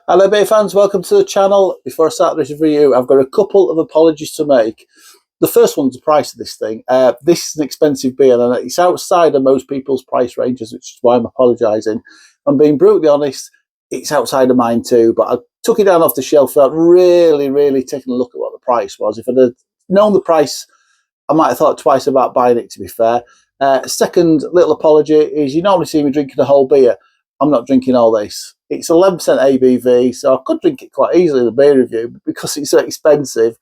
Hello beer fans, welcome to the channel. Before I start this review, I've got a couple of apologies to make. The first one's the price of this thing. This is an expensive beer and it's outside of most people's price ranges, which is why I'm apologising. I'm being brutally honest, it's outside of mine too, but I took it down off the shelf without really taking a look at what the price was. If I'd have known the price, I might have thought twice about buying it, to be fair. Second little apology is you normally see me drinking a whole beer. I'm not drinking all this. It's 11% ABV, so I could drink it quite easily in the beer review, but because it's so expensive,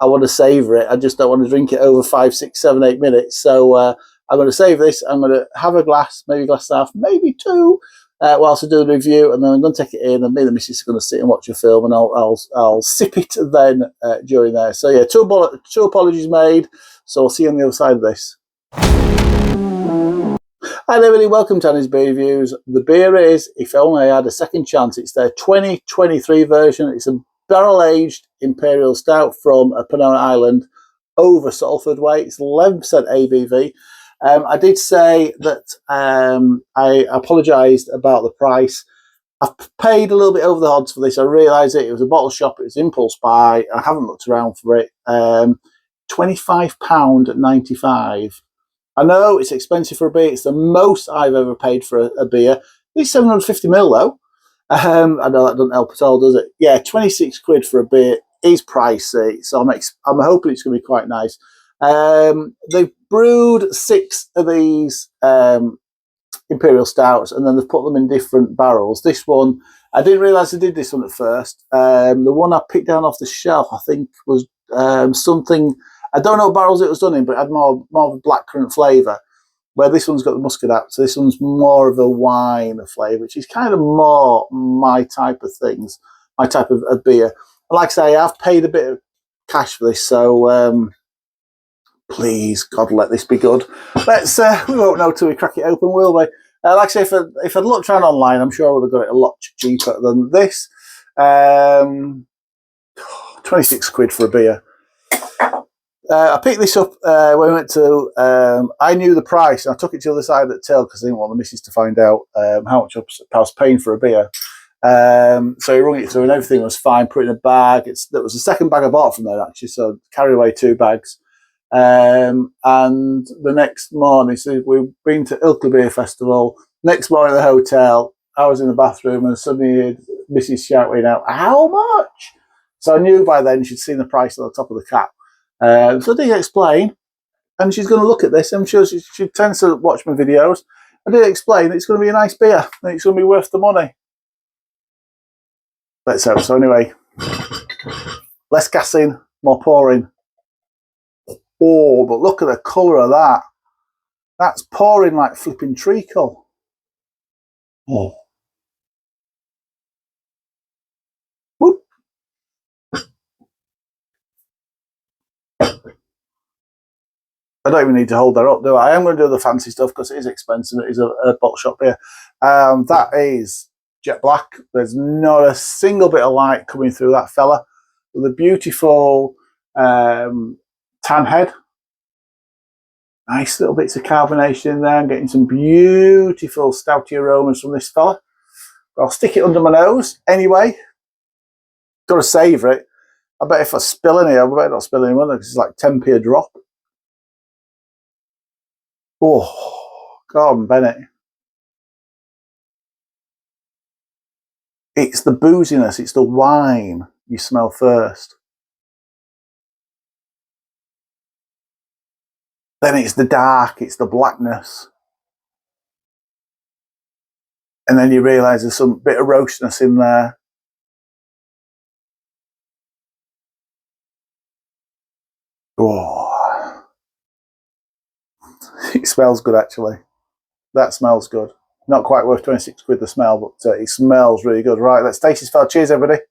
I want to savour it. I just don't want to drink it over 5, 6, 7, 8 minutes. So I'm going to save this. I'm going to have a glass, maybe a glass and a half, maybe two, whilst I do the review, and then I'm going to take it in, and me and the missus are going to sit and watch a film, and I'll sip it then during there. So yeah, two apologies made. So I'll see you on the other side of this. Hi everybody, welcome to Annie's Beer Reviews. The beer is, if only I had a second chance, it's their 2023 version. It's a barrel-aged Imperial Stout from Pomona Island over Salford way. It's 11% ABV. I did say that I apologised about the price. I've paid a little bit over the odds for this. I realised it was a bottle shop. It was impulse buy. I haven't looked around for it. £25.95. I know it's expensive for a beer. It's the most I've ever paid for a beer. It's 750ml though. I know that doesn't help at all, does it? Yeah, 26 quid for a beer is pricey, so I'm hoping it's going to be quite nice. They've brewed 6 of these Imperial Stouts, and then they've put them in different barrels. This one, I didn't realise they did this one at first. The one I picked down off the shelf, I think, was something. I don't know what barrels it was done in, but it had more of a blackcurrant flavour, where this one's got the muscadine. So this one's more of a wine flavour, which is kind of more my type of things, my type of beer. And like I say, I've paid a bit of cash for this, so please, God, let this be good. Let's. We won't know till we crack it open, will we? Like I say, if I'd looked around online, I'm sure I would have got it a lot cheaper than this. 26 quid for a beer. I picked this up when we went to. I knew the price, and I took it to the other side of the till because I didn't want the missus to find out how much I was paying for a beer. So he rung it through, and everything was fine. Put it in a bag. That was the second bag I bought from there actually. So carried away 2 bags. And the next morning, so we've been to Ilkley Beer Festival. Next morning at the hotel, I was in the bathroom, and suddenly Mrs. shouting out, "How much?" So I knew by then she'd seen the price on the top of the cap. So I did explain, and she's going to look at this. I'm sure she tends to watch my videos. I did explain that it's going to be a nice beer, and it's going to be worth the money. Let's hope so. Anyway, less gassing, more pouring. Oh, but look at the colour of that. That's pouring like flipping treacle. Oh. Whoop. I don't even need to hold that up, do I? I am going to do the fancy stuff because it is expensive. It is a bottle shop beer. That is jet black. There's not a single bit of light coming through that fella. With a beautiful tan head. Nice little bits of carbonation in there. I'm getting some beautiful stouty aromas from this fella. I'll stick it under my nose anyway. Got to savour it. I bet if I spill any, I better not spill any more because it's like 10p a drop. Oh, God, Bennett. It's the booziness, it's the wine you smell first. Then it's the dark, it's the blackness. And then you realise there's some bit of roastness in there. Oh, it smells good actually. That smells good. Not quite worth 26 quid the smell, but it smells really good. Right, let's taste this fella. Cheers, everybody.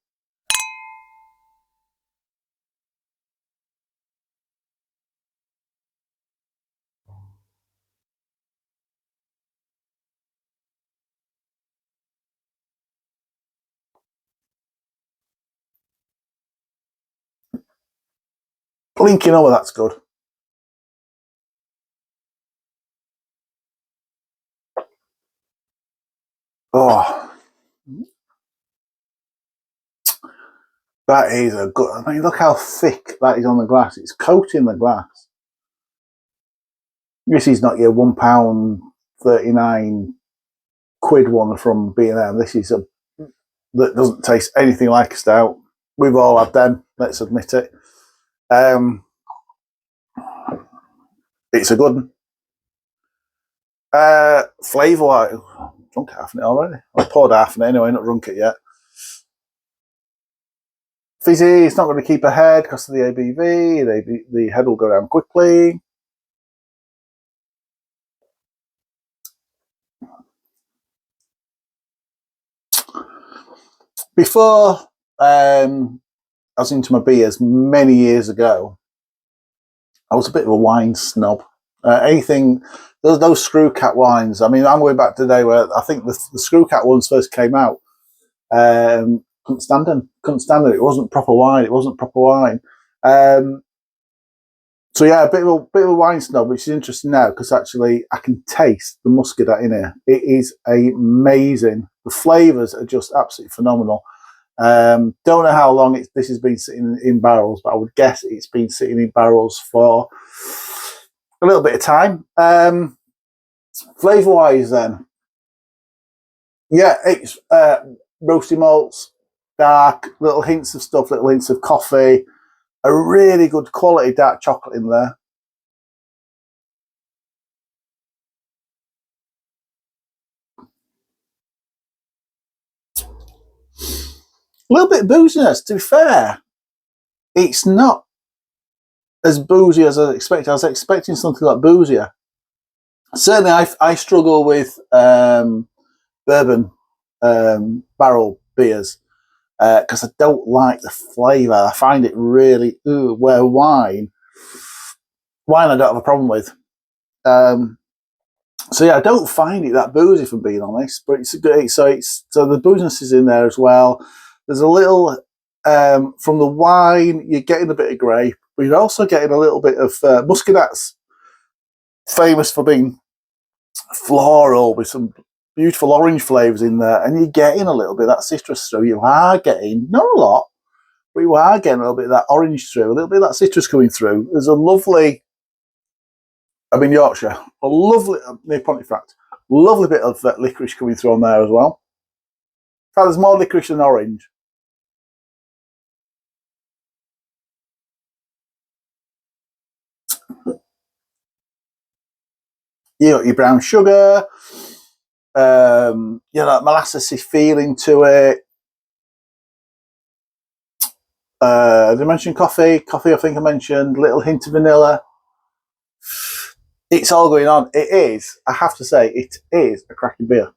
Blinking over, that's good. Oh, That is a good. I mean, look how thick that is on the glass. It's coating the glass. This is not your £1.39 one from B&M. This is a that doesn't taste anything like a stout. We've all had them. Let's admit it. It's a good one. Flavour wise, I've drunk half of it already. I poured half of it anyway, not drunk it yet. Fizzy, it's not going to keep ahead because of the ABV. The head will go down quickly. Before I was into my beers many years ago, I was a bit of a wine snob. Anything, those screw cap wines. I mean, I'm going back to the day where I think the screw cap ones first came out. Couldn't stand them. Couldn't stand it. It wasn't proper wine. It wasn't proper wine. So yeah, a bit of a wine snob, which is interesting now because actually I can taste the muscadet in here. It is amazing. The flavours are just absolutely phenomenal. Don't know how long this has been sitting in barrels, but I would guess it's been sitting in barrels for a little bit of time. Flavour wise, then, yeah, it's roasty malts, dark, little hints of stuff, little hints of coffee, a really good quality dark chocolate in there. A little bit of booziness, to be fair. It's not as boozy as I expected. I was expecting something like boozier. Certainly, I struggle with bourbon barrel beers because I don't like the flavour. I find it really where wine I don't have a problem with. So yeah, I don't find it that boozy, for being honest. But it's good. So the booziness is in there as well. There's a little from the wine. You're getting a bit of grape, but you're also getting a little bit of muscadet's famous for being floral with some beautiful orange flavours in there, and you're getting a little bit of that citrus through. You are getting, not a lot, but you are getting a little bit of that orange through, a little bit of that citrus coming through. There's a lovely, I'm in Yorkshire, a lovely, near Pontefract, lovely bit of licorice coming through on there as well. In fact, there's more licorice than orange. You got your brown sugar, that molassesy feeling to it. Did I mention coffee? Coffee, I think I mentioned. Little hint of vanilla. It's all going on. It is, I have to say, it is a cracking beer.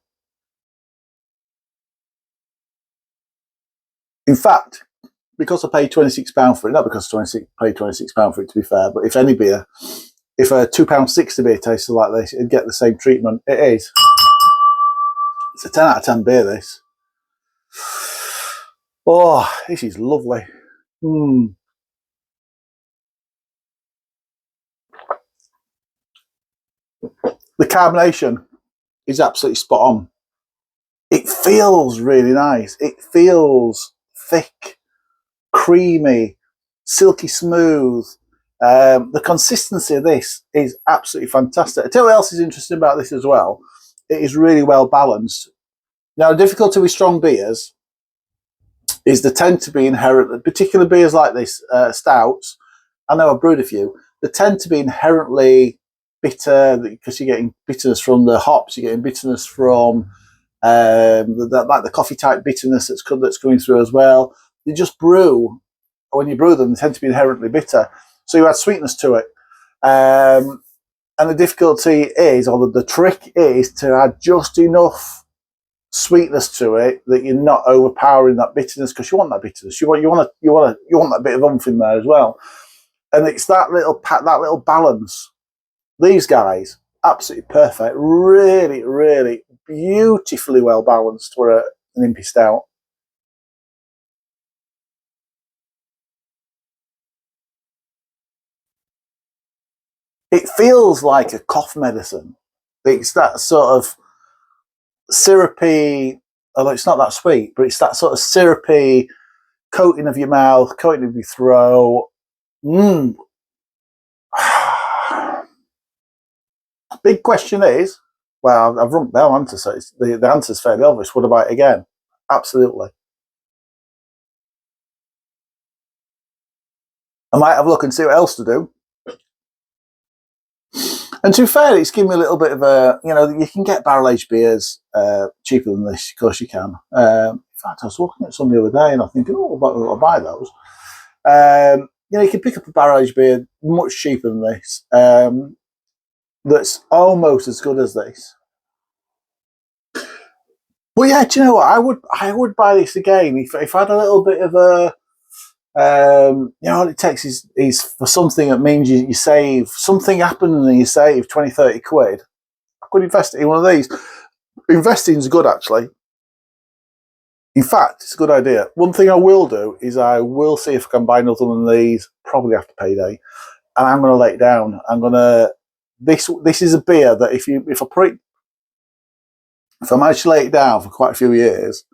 In fact, because I paid £26 for it, not because I paid £26 for it, to be fair, but if any beer, if a £2.60 beer tasted like this, it'd get the same treatment. It is. It's a 10 out of 10 beer, this. Oh, this is lovely. The carbonation is absolutely spot on. It feels really nice. It feels thick, creamy, silky smooth. The consistency of this is absolutely fantastic. I tell you what else is interesting about this as well. It is really well balanced. Now, the difficulty with strong beers is they tend to be inherent, particular beers like this, stouts, I know I've brewed a few, they tend to be inherently bitter because you're getting bitterness from the hops, you're getting bitterness from like the coffee type bitterness that's coming through as well. They just brew, when you brew them, they tend to be inherently bitter. So you add sweetness to it. And the difficulty is, or the trick is, to add just enough sweetness to it that you're not overpowering that bitterness, because you want that bitterness. You want that bit of oomph in there as well. And it's that little balance. These guys, absolutely perfect. Really, really beautifully well balanced for an Impy Stout. It feels like a cough medicine. It's that sort of syrupy, although it's not that sweet, but it's that sort of syrupy, coating of your mouth, coating of your throat. Big question is, well, I've run down answer, so the answer's fairly obvious. Would I buy it again? Absolutely. I might have a look and see what else to do. And to be fair, it's given me a little bit of a, you can get barrel-aged beers cheaper than this, of course you can. In fact, I was looking at some the other day and I'm thinking, I'll buy those. You can pick up a barrel-aged beer much cheaper than this. That's almost as good as this. But yeah, do you know what? I would buy this again if I had a little bit of a, all it takes is for something that means you save, something happened and you save 20, 30 quid. I could invest in one of these. Investing is good, actually. In fact, it's a good idea. One thing I will do is I will see if I can buy another one of these, probably after payday, and I'm going to lay it down. This is a beer that if I manage to lay it down for quite a few years,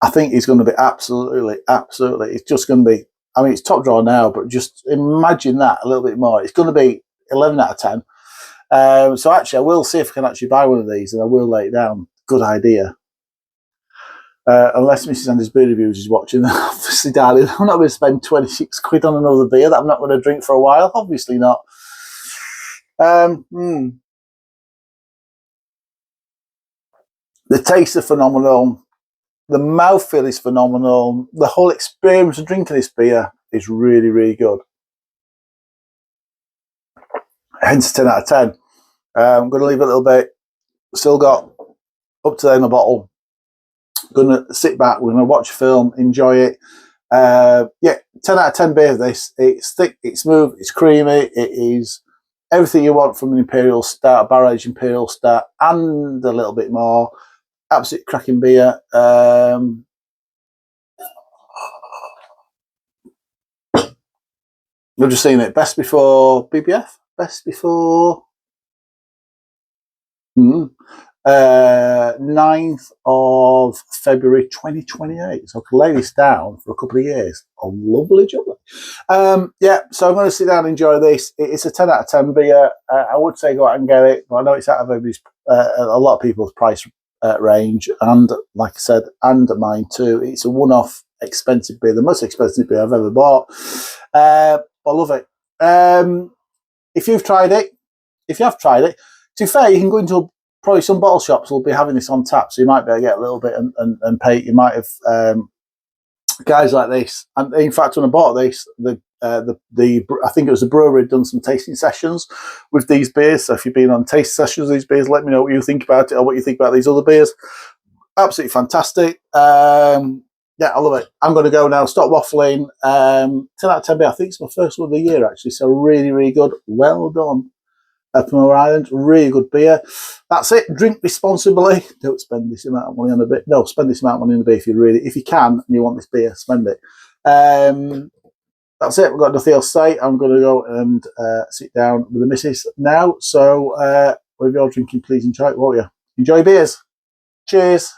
I think it's going to be absolutely. It's just going to be. I mean, it's top drawer now, but just imagine that a little bit more. It's going to be 11 out of 10. So actually, I will see if I can actually buy one of these, and I will lay it down. Good idea. Unless Mrs. Andy's Beer Reviews is watching, obviously, darling, I'm not going to spend 26 quid on another beer that I'm not going to drink for a while. Obviously not. The tastes are phenomenal. The mouthfeel is phenomenal. The whole experience of drinking this beer is really, really good. Hence 10 out of 10. I'm going to leave it a little bit. Still got up to there in the bottle. Going to sit back. We're going to watch a film, enjoy it. 10 out of 10 beer. This. It's thick, it's smooth, it's creamy. It is everything you want from an Imperial Stout, a barrel-aged Imperial Stout, and a little bit more. Absolute cracking beer. I've just seen it. Best before BBF. Best before 9th of February 2028. So I can lay this down for a couple of years. A lovely job. So I'm going to sit down and enjoy this. It's a 10 out of 10 beer. I would say go out and get it, but I know it's out of a lot of people's price range, and like I said, and mine too. It's a one-off expensive beer, the most expensive beer I've ever bought. I love it. If you have tried it, to be fair, you can go into probably some bottle shops will be having this on tap, so you might be able to get a little bit and pay. You might have guys like this, and in fact, when I bought this, I think it was the brewery had done some tasting sessions with these beers. So if you've been on taste sessions with these beers, let me know what you think about it or what you think about these other beers. Absolutely fantastic. I love it. I'm going to go now. Stop waffling. 10 out of 10 beer. I think it's my first one of the year, actually. So really, really good. Well done. Pomona Island, really good beer. That's it. Drink responsibly. Don't spend this amount of money on a beer. No, spend this amount of money on a beer if you can and you want this beer, spend it. That's it. We've got nothing else to say. I'm going to go and sit down with the missus now. So, if you're drinking, please enjoy it, won't you? Enjoy beers. Cheers.